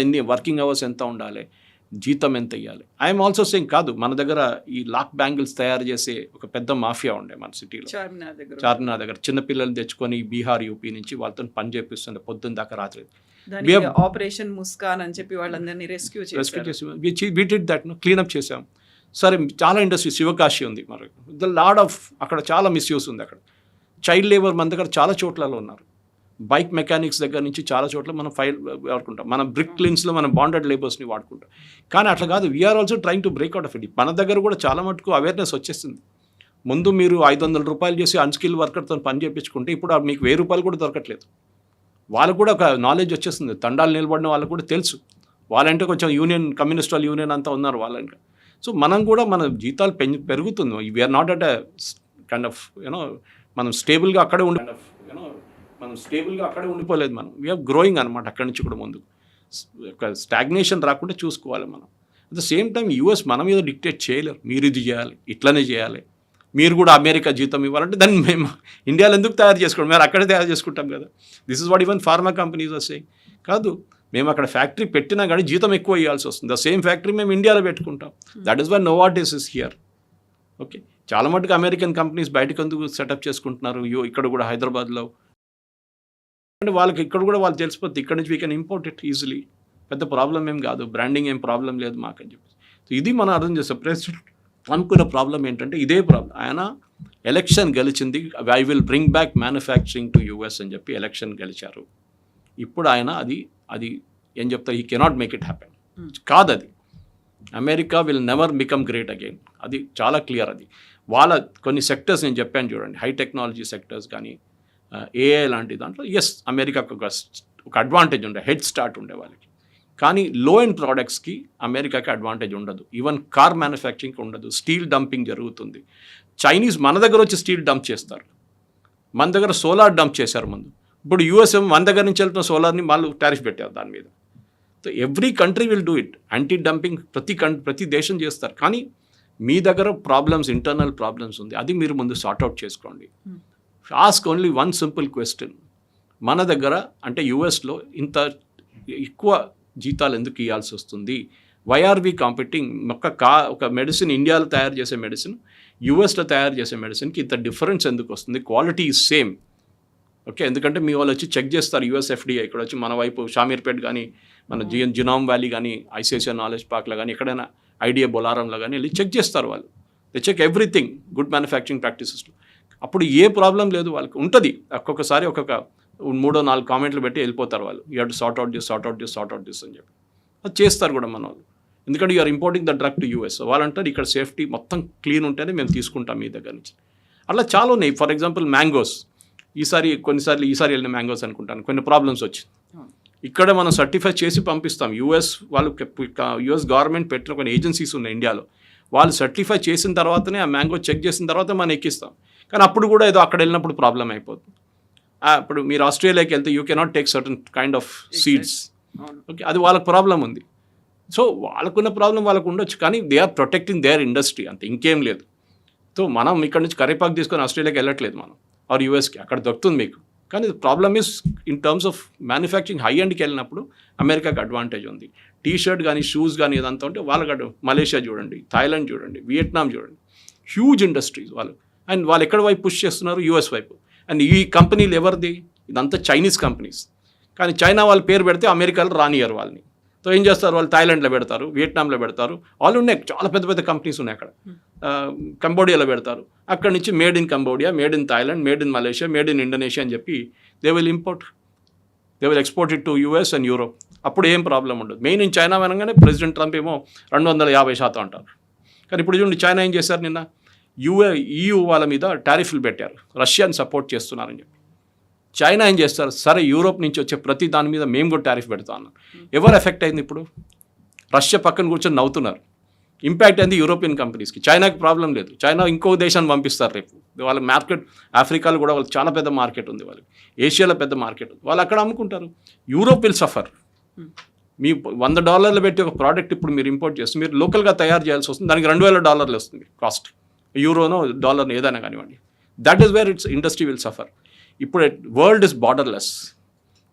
ఎన్ని వర్కింగ్ అవర్స్ ఎంత ఉండాలి, జీతం ఎంత ఇవ్వాలి. ఐఎమ్ ఆల్సో సేయింగ్ కాదు, మన దగ్గర ఈ లాక్ బ్యాంగిల్స్ తయారు చేసే ఒక పెద్ద మాఫియా ఉండే మన సిటీలో, చార్మినార్ దగ్గర. చిన్నపిల్లలు తెచ్చుకొని బీహార్, యూపీ నుంచి వాళ్ళతో పని చేపిస్తుండే పొద్దున్న దాకా రాత్రి. ఆపరేషన్ ముస్కాన్ అని చెప్పి వాళ్ళందరినీ రెస్క్యూ చేసి వి డిడ్ దట్, క్లీనప్ చేసాం. సరే, చాలా ఇండస్ట్రీ, శివకాశి ఉంది, మరి ద లాడ్ ఆఫ్ అక్కడ చాలా మిస్యూస్ ఉంది. అక్కడ చైల్డ్ లేబర్ మన దగ్గర చాలా చోట్లలో ఉన్నారు. బైక్ మెకానిక్స్ దగ్గర నుంచి చాలా చోట్ల మనం ఫైల్ వాడుకుంటాం. మన బ్రిక్ క్లీన్స్లో మనం బాండెడ్ లేబర్స్ని వాడుకుంటాం. కానీ అట్లా కాదు, we're also trying to break out of it. మన దగ్గర కూడా చాలా మటుకు అవేర్నెస్ వచ్చేస్తుంది. ముందు మీరు $500 చేసి అన్స్కిల్ వర్కర్తో పని చేయించుకుంటే ఇప్పుడు మీకు $1000 కూడా దొరకట్లేదు. వాళ్ళకు కూడా ఒక నాలెడ్జ్ వచ్చేస్తుంది. తండాలు నిలబడిన వాళ్ళకు కూడా తెలుసు. వాళ్ళంటే కొంచెం యూనియన్, కమ్యూనిస్ట్ వాళ్ళ యూనియన్ అంతా ఉన్నారు వాళ్ళంటే. సో మనం కూడా మన జీతాలు పెరుగుతుంది. We're not at a kind of మనం స్టేబుల్గా అక్కడే ఉండిపోలేదు. మనం వీఆర్ గ్రోయింగ్ అనమాట. అక్కడి నుంచి కూడా ముందు ఒక స్టాగ్నేషన్ రాకుండా చూసుకోవాలి మనం. At the same time US మన మీద డిక్టేట్ చేయలేరు, మీరు ఇది చేయాలి, ఇట్లనే చేయాలి, మీరు కూడా అమెరికా జీతం ఇవ్వాలంటే దాన్ని మేము ఇండియాలో ఎందుకు తయారు చేసుకోండి, మేము అక్కడే తయారు చేసుకుంటాం కదా. This is what even pharma companies వస్తాయి. కాదు, మేము అక్కడ ఫ్యాక్టరీ పెట్టినా కానీ జీతం ఎక్కువ ఇవ్వాల్సి వస్తుంది. ద సేమ్ ఫ్యాక్టరీ మేము ఇండియాలో పెట్టుకుంటాం. That is why Novartis is here. Okay, చాలా మటుకు అమెరికన్ కంపెనీస్ బయటకు ఎందుకు సెటప్ చేసుకుంటున్నారు, ఇక్కడ కూడా హైదరాబాద్లో. అంటే వాళ్ళకి ఇక్కడ కూడా వాళ్ళు తెలిసిపోతుంది, ఇక్కడ నుంచి we can import it easily, పెద్ద ప్రాబ్లం ఏం కాదు, బ్రాండింగ్ ఏం ప్రాబ్లం లేదు మాకని చెప్పి. సో ఇది మనం అర్థం చేస్తాం. ప్రెసిడెంట్ అనుకున్న ప్రాబ్లం ఏంటంటే ఇదే ప్రాబ్లం. ఆయన ఎలక్షన్ గెలిచింది, I will bring back manufacturing to US అని చెప్పి ఎలక్షన్ గెలిచారు. ఇప్పుడు ఆయన అది ఏం చెప్తారు, he cannot make it happen. కాదు, అది America will never become great again. అది చాలా క్లియర్. అది వాళ్ళ కొన్ని సెక్టర్స్ నేను చెప్పాను చూడండి, హై టెక్నాలజీ సెక్టర్స్ కానీ ఏఐ లాంటి దాంట్లో ఎస్ అమెరికాకు ఒక అడ్వాంటేజ్ ఉండే, హెడ్ స్టార్ట్ ఉండే వాళ్ళకి. కానీ లో ఎండ్ ప్రోడక్ట్స్కి అమెరికాకి అడ్వాంటేజ్ ఉండదు. ఈవెన్ కార్ మ్యానుఫ్యాక్చరింగ్కి ఉండదు. స్టీల్ డంపింగ్ జరుగుతుంది. చైనీస్ మన దగ్గర వచ్చి స్టీల్ డంప్ చేస్తారు, మన దగ్గర సోలార్ డంప్ చేశారు ముందు. ఇప్పుడు యూఎస్ఏ మన దగ్గర నుంచి వెళ్తున్న సోలార్ని వాళ్ళు టారిఫ్ పెట్టారు దాని మీద. So every country will do it. Anti dumping ప్రతి దేశం చేస్తారు. కానీ మీ దగ్గర ప్రాబ్లమ్స్, ఇంటర్నల్ ప్రాబ్లమ్స్ ఉంది, అది మీరు ముందు సార్ట్అవుట్ చేసుకోండి. Ask only one simple question, మన దగ్గర అంటే యూఎస్లో ఇంత ఎక్కువ జీతాలు ఎందుకు ఇవ్వాల్సి వస్తుంది? Why are we competing? ఒక మెడిసిన్ ఇండియాలో తయారు చేసే మెడిసిన్ యూఎస్లో తయారు చేసే మెడిసిన్కి ఇంత డిఫరెన్స్ ఎందుకు వస్తుంది? Quality is same. ఓకే, ఎందుకంటే మీ వాళ్ళు వచ్చి చెక్ చేస్తారు. యూఎస్ ఎఫ్డిఐ ఇక్కడ వచ్చి మన వైపు షామీర్పేట్ కానీ, మన జినోమ్ వ్యాలీ కానీ, ఐసిఐసిఐ నాలెడ్జ్ పార్క్లో కానీ, ఎక్కడైనా ఐడియా బొలారంలో కానీ వెళ్ళి చెక్ చేస్తారు వాళ్ళు. They check everything, good manufacturing ప్రాక్టీసెస్లో. అప్పుడు ఏ ప్రాబ్లం లేదు వాళ్ళకి. ఉంటుంది ఒక్కొక్కసారి ఒక్కొక్క 3-4 కామెంట్లు పెట్టి వెళ్ళిపోతారు వాళ్ళు. You have to sort out this అని చెప్పి అది చేస్తారు కూడా మన వాళ్ళు. ఎందుకంటే you're importing the drug to US. వాళ్ళంటారు ఇక్కడ సేఫ్టీ మొత్తం క్లీన్ ఉంటేనే మేము తీసుకుంటాం మీ దగ్గర నుంచి. అట్లా చాలా ఉన్నాయి. ఫర్ ఎగ్జాంపుల్ మ్యాంగోస్, కొన్నిసార్లు ఈసారి వెళ్ళిన మ్యాంగోస్ అనుకుంటాను కొన్ని ప్రాబ్లమ్స్ వచ్చింది. ఇక్కడ మనం సర్టిఫై చేసి పంపిస్తాం. యూఎస్ గవర్నమెంట్ పెట్టిన కొన్ని ఏజెన్సీస్ ఉన్నాయి ఇండియాలో, వాళ్ళు సర్టిఫై చేసిన తర్వాతనే ఆ మ్యాంగో చెక్ చేసిన తర్వాత మనం ఎక్కిస్తాం. కానీ అప్పుడు కూడా ఏదో అక్కడ వెళ్ళినప్పుడు ప్రాబ్లం అయిపోతుంది. ఇప్పుడు మీరు ఆస్ట్రేలియాకి వెళ్తే you cannot take certain kind of seeds. Okay, అది వాళ్ళకి ప్రాబ్లం ఉంది. సో వాళ్ళకున్న ప్రాబ్లం వాళ్ళకు ఉండొచ్చు, కానీ they are protecting their industry, అంతే, ఇంకేం లేదు. సో మనం ఇక్కడ నుంచి కరివేపాకు తీసుకొని ఆస్ట్రేలియాకి వెళ్ళట్లేదు మనం, ఆర్ యూఎస్కి, అక్కడ దొరుకుతుంది మీకు. కానీ problem is in terms of manufacturing high ఎండ్కి వెళ్ళినప్పుడు అమెరికాకి అడ్వాంటేజ్ ఉంది. టీ షర్ట్ కానీ షూస్ కానీ ఇదంతా ఉంటే వాళ్ళకి మలేషియా చూడండి, థాయిలాండ్ చూడండి, వియట్నాం చూడండి, హ్యూజ్ ఇండస్ట్రీస్ వాళ్ళు. అండ్ వాళ్ళు ఎక్కడ వైపు పుష్ చేస్తున్నారు? యూఎస్ వైపు. అండ్ ఈ కంపెనీలు ఎవరిది? ఇదంతా చైనీస్ కంపెనీస్. కానీ చైనా వాళ్ళ పేరు పెడితే అమెరికాలో రానియరు వాళ్ళని. సో ఏం చేస్తారు వాళ్ళు? థాయిలాండ్లో పెడతారు, వియట్నాంలో పెడతారు. వాళ్ళు ఉన్నాయి, చాలా పెద్ద పెద్ద కంపెనీస్ ఉన్నాయి అక్కడ. కంబోడియాలో పెడతారు. అక్కడ నుంచి made in Cambodia, made in Thailand, made in Malaysia, made in Indonesia అని చెప్పి they will export it to US and Europe. అప్పుడు ఏం ప్రాబ్లం ఉండదు. మెయిన్ ఇన్ చైనా అనగానే ప్రెసిడెంట్ ట్రంప్ ఏమో 250% అంటారు. కానీ ఇప్పుడు చూడండి చైనా ఏం చేశారు, నిన్న EU వాళ్ళ మీద టారిఫ్లు పెట్టారు, రష్యాని సపోర్ట్ చేస్తున్నారని చెప్పి. చైనా ఏం చేస్తారు? సరే యూరోప్ నుంచి వచ్చే ప్రతి దాని మీద మేము కూడా టారిఫ్ పెడతా అన్నారు. ఎవరు ఎఫెక్ట్ అయింది? ఇప్పుడు రష్యా పక్కన కూర్చొని నవ్వుతున్నారు. ఇంపాక్ట్ అయింది యూరోపియన్ కంపెనీస్కి. చైనాకి ప్రాబ్లం లేదు, చైనా ఇంకో దేశాన్ని పంపిస్తారు రేపు. వాళ్ళ మార్కెట్ ఆఫ్రికాలో కూడా వాళ్ళకి చాలా పెద్ద మార్కెట్ ఉంది, వాళ్ళకి ఏషియాలో పెద్ద మార్కెట్ ఉంది, వాళ్ళు అక్కడ అమ్ముకుంటారు. Europe will suffer. మీ $100 పెట్టి ఒక ప్రోడక్ట్ ఇప్పుడు మీరు ఇంపోర్ట్ చేస్తే మీరు లోకల్గా తయారు చేయాల్సి వస్తుంది, దానికి $2,000 వస్తుంది కాస్ట్, యూరోనో డాలర్నో ఏదైనా కానివ్వండి. That is where it's industry will suffer. ఇప్పుడు వరల్డ్ ఇస్ బార్డర్లెస్,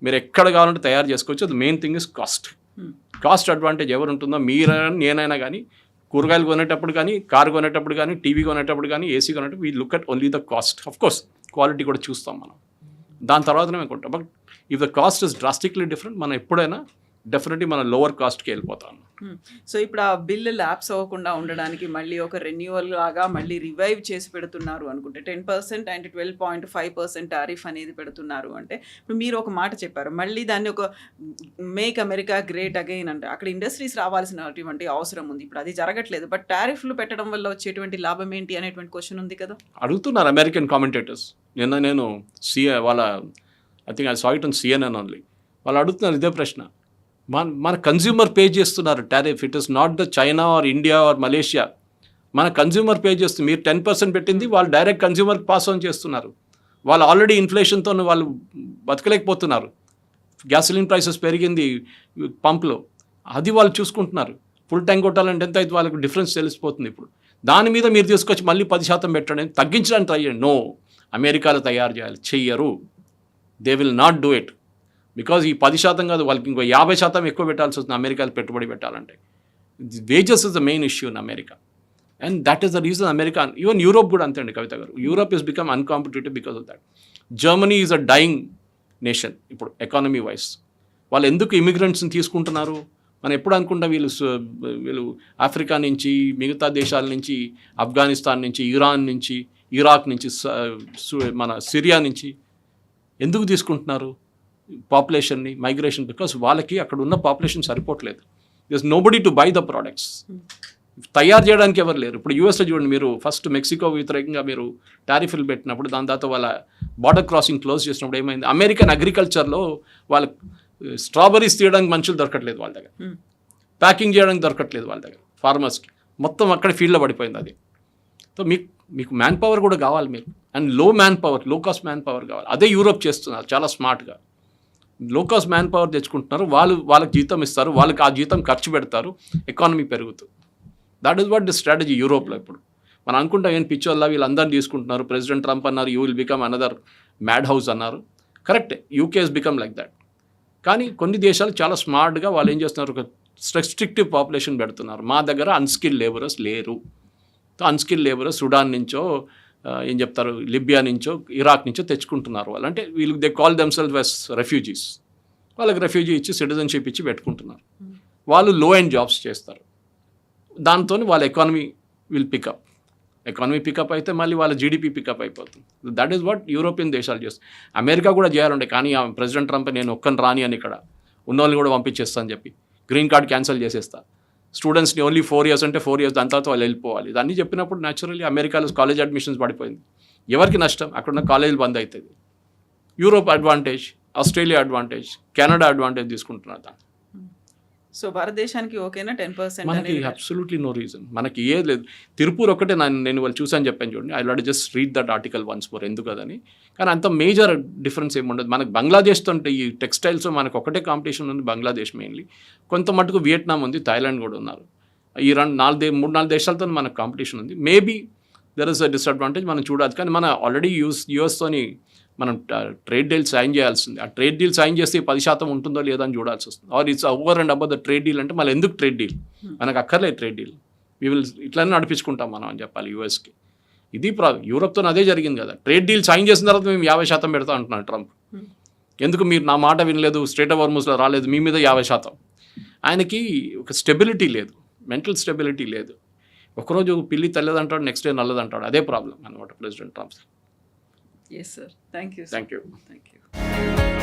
మీరు ఎక్కడ కావాలంటే తయారు చేసుకోవచ్చు. అది main thing is cost advantage ఎవరు ఉంటుందో మీరైనా నేనైనా కానీ, కూరగాయలు కొనేటప్పుడు కానీ, కారు కొనేటప్పుడు కానీ, టీవీ కొనేటప్పుడు కానీ, ఏసీ కొనేటప్పుడు we look at only the cost. Of course quality కూడా చూస్తాం మనం, దాని తర్వాతనే మేము కొంటాం. But if the cost is drastically different, మనం ఎప్పుడైనా డెఫినెట్లీ మనం లోవర్ కాస్ట్కి వెళ్ళిపోతాం. సో ఇప్పుడు ఆ బిల్లు ల్యాప్స్ అవ్వకుండా ఉండడానికి మళ్ళీ ఒక రెన్యువల్ లాగా మళ్ళీ రివైవ్ చేసి పెడుతున్నారు అనుకుంటే 10% అండ్ 12.5% టారిఫ్ అనేది పెడుతున్నారు అంటే, ఇప్పుడు మీరు ఒక మాట చెప్పారు, మళ్ళీ దాన్ని ఒక మేక్ అమెరికా గ్రేట్ అగైన్ అంటే అక్కడ ఇండస్ట్రీస్ రావాల్సినటువంటి అవసరం ఉంది. ఇప్పుడు అది జరగట్లేదు, బట్ టారిఫ్లు పెట్టడం వల్ల వచ్చేటువంటి లాభం ఏంటి అనేటువంటి క్వశ్చన్ ఉంది కదా. అడుగుతున్నారు అమెరికన్ కామెంటేటర్స్. నేను వాళ్ళ I think I saw it on CNN only. వాళ్ళు అడుగుతున్నారు ఇదే ప్రశ్న. మన కన్జ్యూమర్ పే చేస్తున్నారు tariff. It is not the China or India or Malaysia. మన కన్జ్యూమర్ పే చేస్తుంది. మీరు 10% పెట్టింది వాళ్ళు డైరెక్ట్ కన్జ్యూమర్ పాస్ ఆన్ చేస్తున్నారు. వాళ్ళు ఆల్రెడీ ఇన్ఫ్లేషన్తో వాళ్ళు బతకలేకపోతున్నారు. గ్యాసోలిన్ ప్రైసెస్ పెరిగింది పంప్లో, అది వాళ్ళు చూసుకుంటున్నారు. ఫుల్ ట్యాంక్ కొట్టాలంటే ఎంత అయితే వాళ్ళకి డిఫరెన్స్ తెలిసిపోతుంది. ఇప్పుడు దాని మీద మీరు తీసుకొచ్చి మళ్ళీ 10% పెట్టండి, తగ్గించడానికి ట్రై చేయండి. నో, అమెరికాలో తయారు చేయాలి, చెయ్యరు. They will not do it. Because ఈ 10% కాదు, వాళ్ళకి ఇంకో 50% ఎక్కువ పెట్టాల్సి వస్తుంది అమెరికాలో పెట్టుబడి పెట్టాలంటే. Wages is the main issue in America. And that is the reason America, even Europe కూడా అంతే అండి కవిత గారు. Europe is become uncompetitive because of that. Germany is a dying nation ఇప్పుడు ఎకానమీ వైజ్. వాళ్ళు ఎందుకు ఇమిగ్రెంట్స్ని తీసుకుంటున్నారు? మనం ఎప్పుడు అనుకుంటాం వీళ్ళు ఆఫ్రికా నుంచి, మిగతా దేశాల నుంచి, ఆఫ్ఘనిస్తాన్ నుంచి, ఇరాన్ నుంచి, ఇరాక్ నుంచి, మన సిరియా నుంచి ఎందుకు తీసుకుంటున్నారు పాపులేషన్ని, మైగ్రేషన్? బికాస్ వాళ్ళకి అక్కడ ఉన్న పాపులేషన్ సరిపోవట్లేదు. This nobody to buy the products. తయారు చేయడానికి ఎవరు లేరు. ఇప్పుడు యూఎస్లో చూడండి, మీరు ఫస్ట్ మెక్సికో వ్యతిరేకంగా మీరు టారిఫ్లు పెట్టినప్పుడు, దాని తర్వాత వాళ్ళ బార్డర్ క్రాసింగ్ క్లోజ్ చేసినప్పుడు ఏమైంది? అమెరికన్ అగ్రికల్చర్లో వాళ్ళ స్ట్రాబెరీస్ తీయడానికి మనుషులు దొరకట్లేదు వాళ్ళ దగ్గర, ప్యాకింగ్ చేయడానికి దొరకట్లేదు వాళ్ళ దగ్గర ఫార్మర్స్కి. మొత్తం అక్కడ ఫీల్డ్లో పడిపోయింది అది. సో మీకు మ్యాన్ పవర్ కూడా కావాలి మీరు, అండ్ లో కాస్ట్ మ్యాన్ పవర్ కావాలి. అదే యూరోప్ చేస్తున్నారు చాలా స్మార్ట్గా. లో కాస్ట్ మ్యాన్ పవర్ తెచ్చుకుంటున్నారు, వాళ్ళకి జీతం ఇస్తారు, వాళ్ళకి ఆ జీతం ఖర్చు పెడతారు, ఎకానమీ పెరుగుతుంది. That is what the strategy యూరోప్లో. ఇప్పుడు మనం అనుకుంటాం ఏం పిచ్చోళ్ళ వీళ్ళందరినీ తీసుకుంటున్నారు. ప్రెసిడెంట్ ట్రంప్ అన్నారు you will become another mad house అన్నారు. కరెక్టే, UK has become like that. కానీ కొన్ని దేశాలు చాలా స్మార్ట్గా వాళ్ళు ఏం చేస్తున్నారు, ఒక రెస్ట్రిక్టివ్ పాపులేషన్ పెడుతున్నారు. మా దగ్గర అన్స్కిల్ లేబరర్స్ లేరు. అన్స్కిల్ లేబరర్స్ సుడాన్ నుంచో ఏం చెప్తారు, లిబియా నుంచో, ఇరాక్ నుంచో తెచ్చుకుంటున్నారు వాళ్ళు. అంటే వీళ్ళు they call themselves as refugees. వాళ్ళకి రెఫ్యూజీ ఇచ్చి సిటిజన్షిప్ ఇచ్చి పెట్టుకుంటున్నారు. వాళ్ళు లో ఎండ్ జాబ్స్ చేస్తారు. దాంతో వాళ్ళ economy will pick up. Economy pick up అయితే మళ్ళీ వాళ్ళ జీడిపి పికప్ అయిపోతుంది. దట్ ఈస్ వాట్ యూరోపియన్ దేశాలు చేస్తాయి. అమెరికా కూడా చేయాలంటే, కానీ ప్రెసిడెంట్ ట్రంప్ నేను ఒక్కని రాని అని ఇక్కడ ఉన్నోళ్ళని కూడా పంపించేస్తా అని చెప్పి గ్రీన్ కార్డ్ క్యాన్సిల్ చేసేస్తా, స్టూడెంట్స్ని ఓన్లీ 4 years అంటే 4 years, దాని తర్వాత వాళ్ళు వెళ్ళిపోవాలి. దాన్ని చెప్పినప్పుడు న్యాచురల్లీ అమెరికాలో కాలేజ్ అడ్మిషన్స్ పడిపోయింది. ఎవరికి నష్టం? అక్కడున్న కాలేజీలు బంద్ అవుతుంది. Europe advantage, Australia advantage, Canada advantage తీసుకుంటున్నారు దాన్ని. సో భారతదేశానికి ఓకేనా 10%? మనకి అబ్సల్యూట్లీ నో రీజన్. మనకి ఏ లేదు. తిరుపూర్ ఒకటే నేను వాళ్ళు చూసాను చెప్పాను చూడండి. I lot just read that article once more, ఎందుకు కదని. కానీ అంత మేజర్ డిఫరెన్స్ ఏముండదు. మనకు బంగ్లాదేశ్తో అంటే ఈ టెక్స్టైల్స్ మనకు ఒకటే కాంపిటీషన్ ఉంది, బంగ్లాదేశ్ మెయిన్లీ. కొంత మటుకు వియట్నాం ఉంది, థాయిలాండ్ కూడా ఉన్నారు. ఈ 3-4 దేశాలతో మనకు కాంపిటీషన్ ఉంది. Maybe there is a disadvantage, మనం చూడాలి. కానీ మన ఆల్రెడీ యూఎస్తోని మనం ట్రేడ్ డీల్ సైన్ చేయాల్సింది. ఆ ట్రేడ్ డీల్ సైన్ చేస్తే 10% ఉంటుందో లేదో అని చూడాల్సి వస్తుంది. Or it's over and about the trade deal అంటే మళ్ళీ ఎందుకు ట్రేడ్ డీల్? మనకు అక్కర్లేదు ట్రేడ్ డీల్, ఇట్లనే నడిపించుకుంటాం మనం అని చెప్పాలి యూఎస్కి. ఇది యూరోప్తో అదే జరిగింది కదా. ట్రేడ్ డీల్ సైన్ చేసిన తర్వాత మేము 50% పెడతాం అంటున్నాడు ట్రంప్. ఎందుకు మీరు నా మాట వినలేదు, స్ట్రేట్ ఆఫ్ హార్ముజ్లో రాలేదు, మీ మీద 50%. ఆయనకి ఒక స్టెబిలిటీ లేదు, మెంటల్ స్టెబిలిటీ లేదు. ఒకరోజు పిల్లి తెల్లదంటాడు, నెక్స్ట్ డే నల్లదంటాడు. అదే ప్రాబ్లం అనమాట president Trump. Yes, sir. Thank you, sir. Thank you. Thank you.